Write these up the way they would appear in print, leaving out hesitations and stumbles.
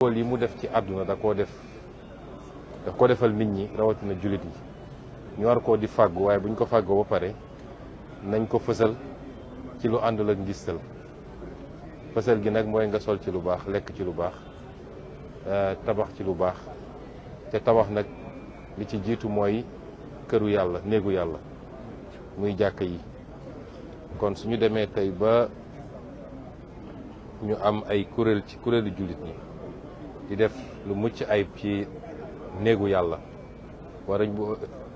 loolu yi mu def ci àdduna daf ko defal nit ñi rawatina jullit yi ñu war koo di fàggu waaye bu ñu ko fàggoo ba pare nañ ko fësal ci lu àndul ak ngistal fësal gi nag mooy nga sol ci lu baax lekk ci lu baax tabax ci lu baax te tabax nag li ci jiitu mooy këru yàlla néegu yàlla muy jàkk yi kon suñu demee tey ba ñu am ay kuréel ci kuréelu jullit ñi di def lu mucc ayib ci néegu yàlla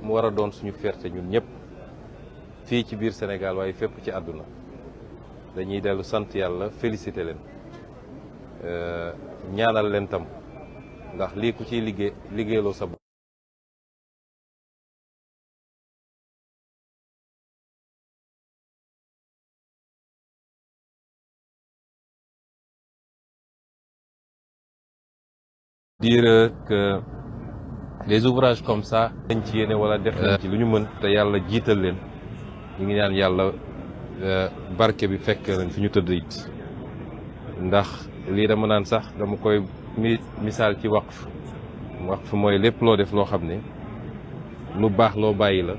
mu war a doon suñu fierté ñun ñëpp fii ci biir Sénégal waaye fépp ci àdduna dañuy dellu sant yàlla félicité leen ñaanal leen tam ndax lii ku ciy liggéeyloo sa bopp dire que les ouvrages comme ça dañ ci yéene wala def nañ ci lu ñu mën te yàlla jiital leen ñu ngi ñaan yàlla barke bi fekk leen fi ñu tëdd it ndax lii dama naan sax dama koy misaal ci waqf mooy lépp loo def loo xam ne lu baax loo bàyyi la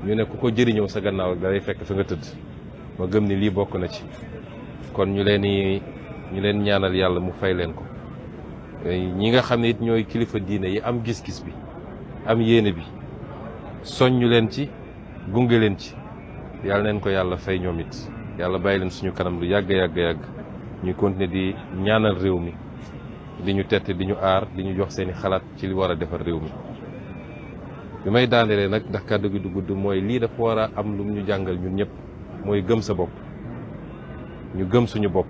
ñu ne ku ko jëriñoo sa gannaaw ak dalay fekk fa nga tëdd ma gëm ni lii bokk na ci kon ñu leen ñaanal yàlla mu fay leen ko ñi nga xam ne it ñooy kilifa diine yi am gis-gis bi am yéene bi soññu leen ci gunge leen ci yàlla neen ko yàlla fay ñoom it yàlla bàyyi leen suñu kanam lu yàgg ñuy continuer di ñaanal réew mi di ñu tette di ñu aar di ñu jox seeni xalaat ci li war a defar réew mi bi may daanelee nag ndax kàddu gi du gudd mooy lii dafa war a am lu ñu jàngal ñun ñëpp mooy gëm sa bopp ñu gëm suñu bopp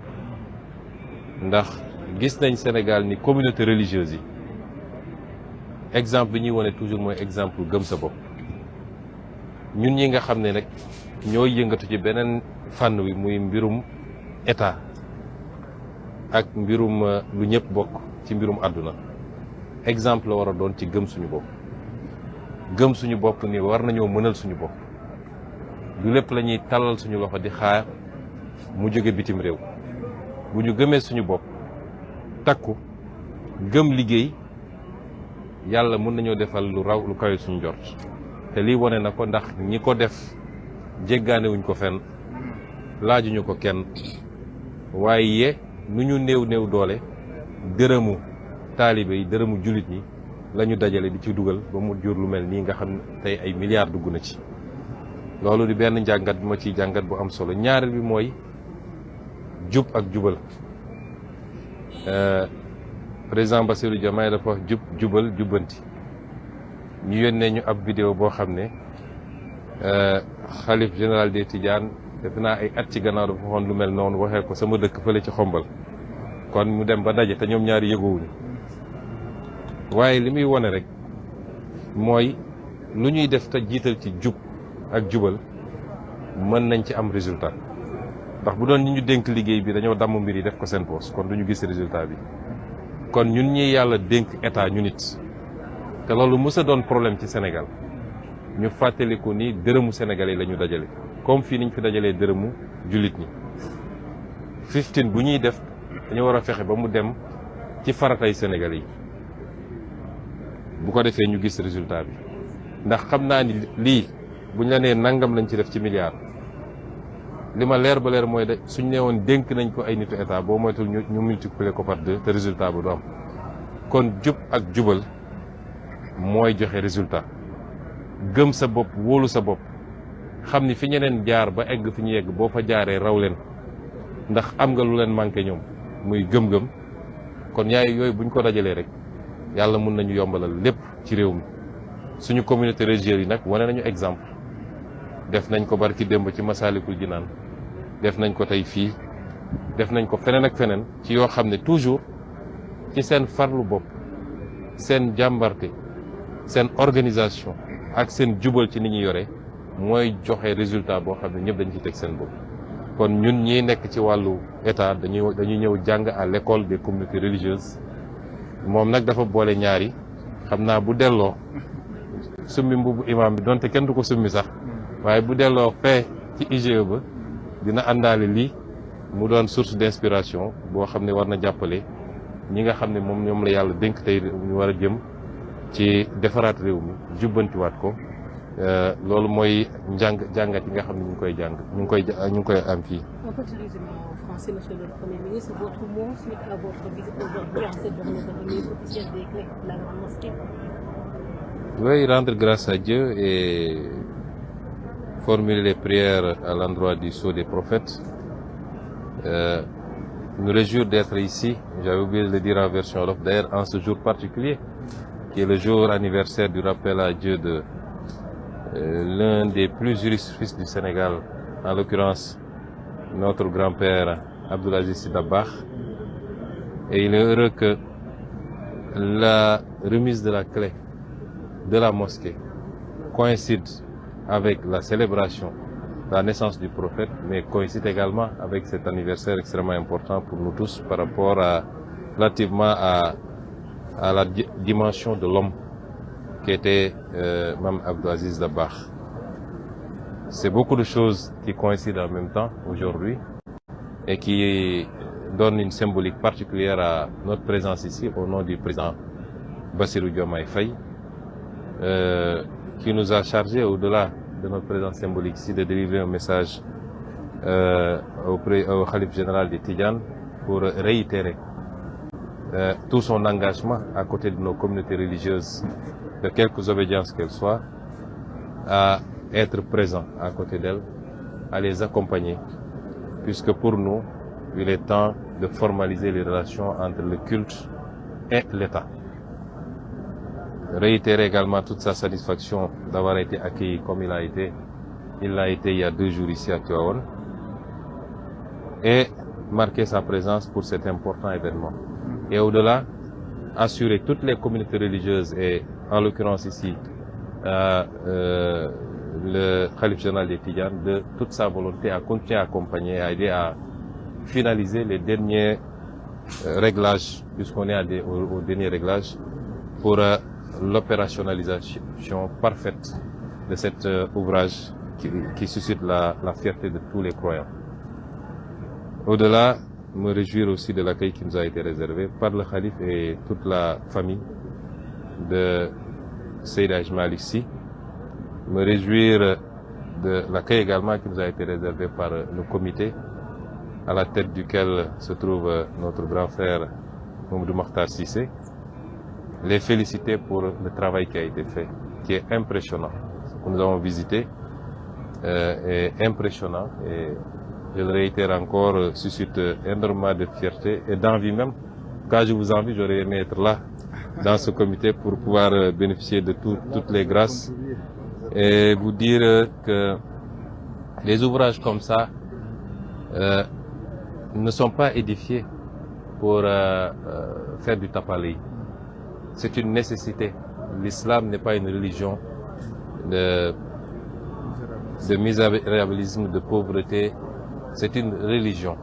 ndax gis nañ Sénégal ni communauté religieuse yi exemple bi ñuy wone toujours mooy exemple gëm sa bopp ñun ñi nga xam ne nag ñooy yëngatu ci beneen fànn wi muy mbirum état ak mbirum lu ñëpp bokk ci mbirum àdduna exemple la war a doon ci gëm suñu bopp ni war nañoo mënal suñu bopp du lépp la ñuy tàllal suñu loxo di xaar mu jóge bitim réew bu ñu gëmee suñu bopp takku gëm liggéey yàlla mën nañoo defal lu raw lu kawe suñu njort te lii wone na ko ndax ñi ko def jéggaanewuñ ko fenn laajuñu ko kenn waaye nu ñu néew doole dërëmu taalibe yi dërëmu jullit ñi la ñu dajale di ci dugal ba mu jur lu mel nii nga xam ne tey ay milliards dugg na ci loolu di benn njàngat bi ma ciy jàngat bu am solo ñaareel bi mooy jub ak jubal président Bassirou Diomaye dafa wax jubal jubbanti ñu yónnee ñu ab vidéo boo xam ne xalif général des Tidianes defe naa ay at ci gannaaw dafa waxoon lu mel noonu waxee ko sama dëkk fële ci xombal kon mu dem ba daje te ñoom ñaari yëgoowuñu waaye li muy wone rek mooy lu ñuy def te jiital ci jub ak jubal mën nañ ci am résultat ndax bu doon ñi ñu dénk liggéey bi dañoo damm mbir yi def ko seen poos kon duñu gis résultat bi kon ñun ñi yàlla dénk état ñu nit te loolu mës a doon problème ci Sénégal ñu fàttaliku ni dërëmu Sénégalais la ñu dajale comme fii niñ fi dajalee dërëmu jullit ñi 15 bu ñuy def dañu war a fexe ba mu dem ci faratay Sénégalais yi bu ko defee ñu gis résultat bi ndax xam naa ni lii buñ la nee nangam lañ ci def ci milliard li ma leer ba leer mooy de suñ nee woon dénk nañ ko ay nitu état boo moytul ñu multiplier ko par 2 te résultat ba du am kon jub ak jubal mooy joxe résultat gëm sa bopp wóolu sa bopp xam ni fi ñeneen jaar ba egg fi ñu yegg boo fa jaaree raw leen ndax am nga lu leen manqué ñoom muy gëm-gëm kon yooyu buñ ko dajalee rek yàlla mun nañu yombalal lépp ci réew mi suñu communauté religieuse yi nag wane nañu exemple def nañ ko barki démb ci Masaalikul Jinaan def nañ ko tey fii def nañ ko feneen ak feneen ci yoo xam ne toujours ci seen farlu bopp seen jàmbarte seen organisation ak seen jubal ci ni ñu yore mooy joxe résultat boo xam ne ñëpp dañ ci teg seen bopp kon ñun ñi nekk ci wàllu état dañuy ñëw jàng à l'école des communautés religieuses moom nag dafa boole ñaari xam naa bu delloo summi mbubu imam bi donte kenn du ko summi sax waaye bu delloo fee ci IGE ba dina àndaale lii mu doon source d'inspiration boo xam ne war na jàppale ñi nga xam ne moom ñoom la yàlla dénk tey ñu war a jëm ci defaraat réew mi jubbantiwaat ko loolu mooy jàngat yi nga xam ne ñu ngi koy am fii. On peut utiliser en français, monsieur le Premier ministre, votre mot suite à votre visite aujourd'hui en cette journée de remise officielle des clés de la grande mosquée. Oui, rendre grâce à Dieu et formuler les prières à l'endroit du sceau des prophètes. Nous réjouir d'être ici, j'avais oublié de le dire en version wolof, d'ailleurs en ce jour particulier, qui est le jour anniversaire du rappel à Dieu de l'un des plus illustres fils du Sénégal, en l'occurrence notre grand-père Abdoul Aziz Sy Dabakh. Et il est heureux que la remise de la clé de la mosquée coïncide avec la célébration de la naissance du prophète, mais coïncide également avec cet anniversaire extrêmement important pour nous tous par rapport relativement à la dimension de l'homme qui était Mame Abdou Aziz Dabakh. C'est beaucoup de choses qui coïncident en même temps aujourd'hui et qui donnent une symbolique particulière à notre présence ici au nom du président Bassirou Diomaye Faye, qui nous a chargé au-delà de notre présence symbolique ici de délivrer un message au khalife général des Tidjanes pour réitérer tout son engagement à côté de nos communautés religieuses, de quelque obédience qu'elles soient, à être présent à côté d'elles, à les accompagner, puisque pour nous, il est temps de formaliser les relations entre le culte et l'État. Réitérer également toute sa satisfaction d'avoir été accueilli comme il l'a été il y a 2 jours ici à Tivaouane, et marquer sa présence pour cet important événement. Et au-delà, assurer toutes les communautés religieuses et en l'occurrence ici le khalife général des Tidjanes de toute sa volonté à continuer à accompagner, à aider à finaliser les derniers réglages, puisqu'on est au dernier réglage, pour l'opérationnalisation parfaite de cet ouvrage qui suscite la fierté de tous les croyants. Au-delà, me réjouir aussi de l'accueil qui nous a été réservé par le khalife et toute la famille de Seydi Hadji Malick Sy. Me réjouir de l'accueil également qui nous a été réservé par le comité, à la tête duquel se trouve notre grand frère Mamadou Makhtar Cissé. Les féliciter pour le travail qui a été fait, qui est impressionnant. Ce que nous avons visité est impressionnant et je le réitère encore, suscite énormément de fierté et d'envie même. Quand je vous envie, j'aurais aimé être là, dans ce comité, pour pouvoir bénéficier de toutes les grâces et vous dire que les ouvrages comme ça ne sont pas édifiés pour faire du tapalé. C'est une nécessité. L'islam n'est pas une religion de misérabilisme, de pauvreté. C'est une religion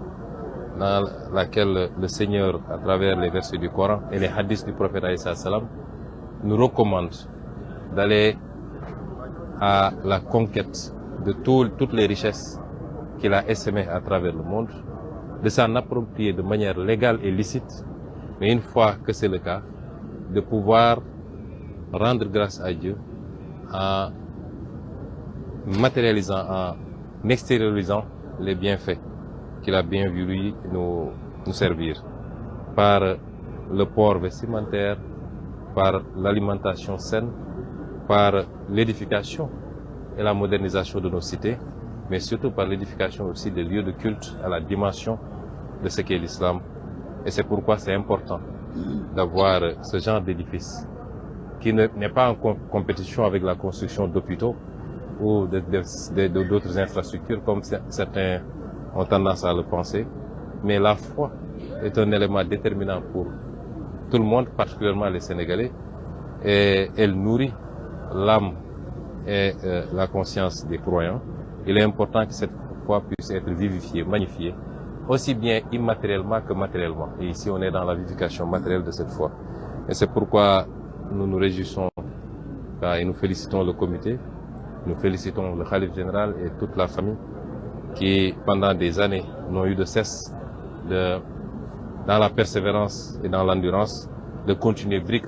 dans laquelle le Seigneur, à travers les versets du Coran et les hadiths du prophète alayhi salam, nous recommande d'aller à la conquête de toutes les richesses qu'il a essaimées à travers le monde, de s'en approprier de manière légale et licite, mais une fois que c'est le cas, de pouvoir rendre grâce à Dieu en matérialisant, en extériorisant les bienfaits qu'il a bien voulu nous servir, par le port vestimentaire, par l'alimentation saine, par l'édification et la modernisation de nos cités, mais surtout par l'édification aussi des lieux de culte à la dimension de ce qu'est l'islam. Et c'est pourquoi c'est important d'avoir ce genre d'édifice qui n'est pas en compétition avec la construction d'hôpitaux ou d'autres infrastructures comme certains ont tendance à le penser. Mais la foi est un élément déterminant pour tout le monde, particulièrement les Sénégalais, et elle nourrit l'âme et la conscience des croyants. Il est important que cette foi puisse être vivifiée, magnifiée, aussi bien immatériellement que matériellement. Et ici, on est dans la vivification matérielle de cette foi. Et c'est pourquoi nous nous réjouissons et nous félicitons le comité, nous félicitons le khalife général et toute la famille qui, pendant des années, n'ont eu de cesse de dans la persévérance et dans l'endurance, de continuer brique